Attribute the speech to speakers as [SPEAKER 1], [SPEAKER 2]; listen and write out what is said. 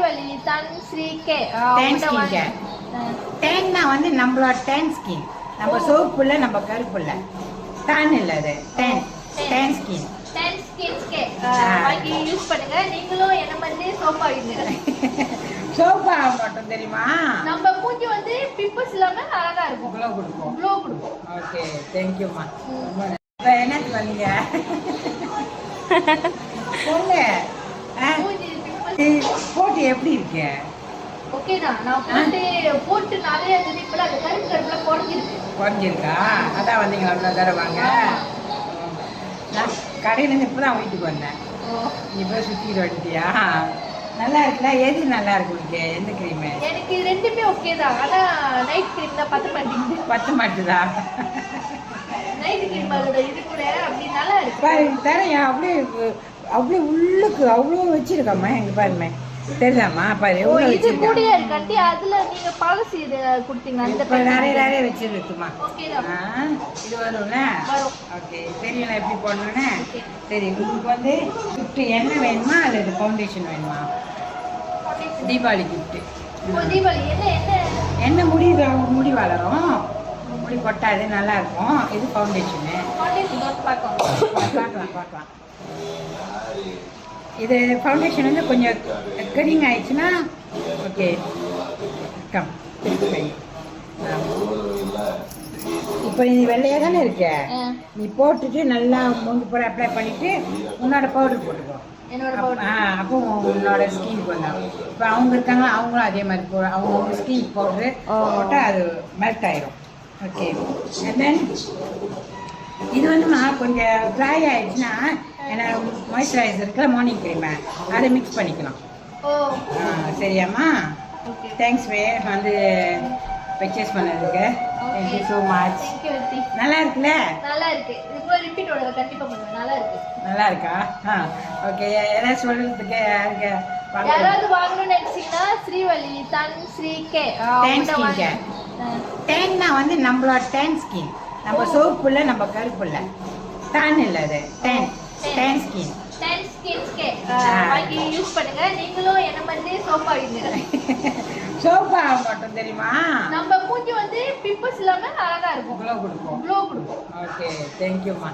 [SPEAKER 1] ஸ்ரீவள்ளி தன் Sri K
[SPEAKER 2] tan skin care. டேன்னா வந்து நம்மளோட டேன் ஸ்கின். நம்ம சோப்பு இல்லை, நம்ம கருப்பு இல்லை. டான் இல்லை, அது tan. Tan skin.
[SPEAKER 1] Tan skin கே வாங்கி யூஸ் பண்ணுங்க. நீங்களும் என்ன மாதிரி சோப் ஆகிடுங்க.
[SPEAKER 2] சோப்பா மட்டும் தெரியுமா?
[SPEAKER 1] நம்ம மூஞ்சி வந்து பிம்பிள்ஸ் இல்லாம அழகா இருக்கும்.
[SPEAKER 2] க்ளோ கொடுக்கும்.
[SPEAKER 1] க்ளோ கொடுக்கும்.
[SPEAKER 2] ஓகே, தேங்க்யூம்மா. இப்போ என்னது வந்தீங்க? சொல்லு.
[SPEAKER 1] மூஞ்சி பிம்பிள்ஸ்
[SPEAKER 2] போட்டு எப்படி இருக்கு?
[SPEAKER 1] ஓகே தான். நான் போட்டு நிறைய இருந்தது. இப்ப அது கருப்பு கருப்புல குறைஞ்சிருக்கு.
[SPEAKER 2] குறைஞ்சிருக்கா? அதான் வந்தீங்களா? அவ்வளோ தடவை வாங்க. நான் கடையிலேருந்து இப்போ தான் வீட்டுக்கு வந்தேன். இப்போ சுற்றிட்டு வந்துட்டியா? நல்லா இருக்குல்ல? எது நல்லா இருக்கு உங்களுக்கு? எந்த க்ரீமு?
[SPEAKER 1] எனக்கு ரெண்டுமே ஓகே தான். ஆனா நைட் க்ரீம் தான் பத்த மாட்டேங்குது.
[SPEAKER 2] பத்த மாட்டுதா?
[SPEAKER 1] நைட் க்ரீம் அதோட இது கூட அப்படி நல்லா இருக்கு.
[SPEAKER 2] பாருங்க தரையா, அப்படியே அப்படியே உள்ளுக்கு அவ்வளோ வச்சிருக்காம்மா. எங்க பாருமே தெரியுதாம்மா? பாரு எவ்வளோ
[SPEAKER 1] இது
[SPEAKER 2] வச்சிருக்கா.
[SPEAKER 1] கூடயா இருக்காண்டி அதுல நீங்க பழசு இது கொடுத்தீங்க. அந்த
[SPEAKER 2] இப்போ நிறைய வச்சிருக்குமா?
[SPEAKER 1] ஓகே தான்.
[SPEAKER 2] இது வரும்ல?
[SPEAKER 1] வரும்.
[SPEAKER 2] ஓகே, தெரியல எப்படி போடணும்னு. சரி, உங்களுக்கு வந்து கிஃப்ட் என்ன வேணுமா அல்லது ஃபவுண்டேஷன் வேணுமா? தீபாவளி கிஃப்ட்டு.
[SPEAKER 1] தீபாவளி என்ன என்ன
[SPEAKER 2] என்ன முடி வளரும், முடி கொட்டாது, நல்லா இருக்கும். இது ஃபவுண்டேஷனு. பார்க்கலாம். இது ஃபவுண்டேஷன் வந்து கொஞ்சம் கரிங் ஆயிடுச்சுன்னா ஓகே கம். இப்போ நீ வெள்ளையாக தானே இருக்க, நீ போட்டுட்டு நல்லா மூஞ்சி போட அப்ளை பண்ணிட்டு உன்னோட பவுடர் போட்டுக்கோ. அப்போ உன்னோட ஸ்கின்க்கு வந்தாங்க. இப்போ அவங்க இருக்காங்க, அவங்களும் அதே மாதிரி அவங்க ஸ்கின் பவுடரு போட்டால் அது மெல்ட் ஆயிரும். ஓகே, அண்ட் தென் இது வந்துமா கொஞ்சம் ட்ரை ஆயிடுச்சுன்னா ஏன்னா மாய்ஸ்சரைசர் இருக்குல்ல, மார்னிங் க்ரீமை அதை மிக்ஸ் பண்ணிக்கலாம். சரியாம்மா? தேங்க்ஸ் வந்து பர்ச்சேஸ் பண்ணதுக்கு. Thank you so much. நல்லா இருக்குல்ல?
[SPEAKER 1] நல்லா இருக்கு. இப்போ ரிப்பீட் ஓட கண்டிப்பா பண்ணுவேன். நல்லா இருக்கு.
[SPEAKER 2] நல்லா இருக்கா? ஓகே, ஏதாவது சொல்றதுக்கு
[SPEAKER 1] யாராவது வாங்கணும்னு நினைச்சீங்கன்னா ஸ்ரீவள்ளி தன் Sri K
[SPEAKER 2] tan skin care. டேன்னா வந்து நம்மளோட டேன் ஸ்கின். நம்ம சோப்பு இல்லை, நம்ம கருப்பு இல்லை. டான் இல்லை, அது tan. Tan skin.
[SPEAKER 1] Tan skin கே வாங்கி யூஸ் பண்ணுங்க. நீங்களும் என்ன மாதிரி சோப் ஆகிடுங்க.
[SPEAKER 2] சோப்பா மட்டும் தெரியுமா?
[SPEAKER 1] நம்ம மூஞ்சி வந்து பிம்பிள்ஸ் இல்லாம அழகா இருக்கும்.
[SPEAKER 2] க்ளோ கொடுக்கும்.
[SPEAKER 1] க்ளோ கொடுக்கும்.
[SPEAKER 2] ஓகே, தேங்க்யூம்மா.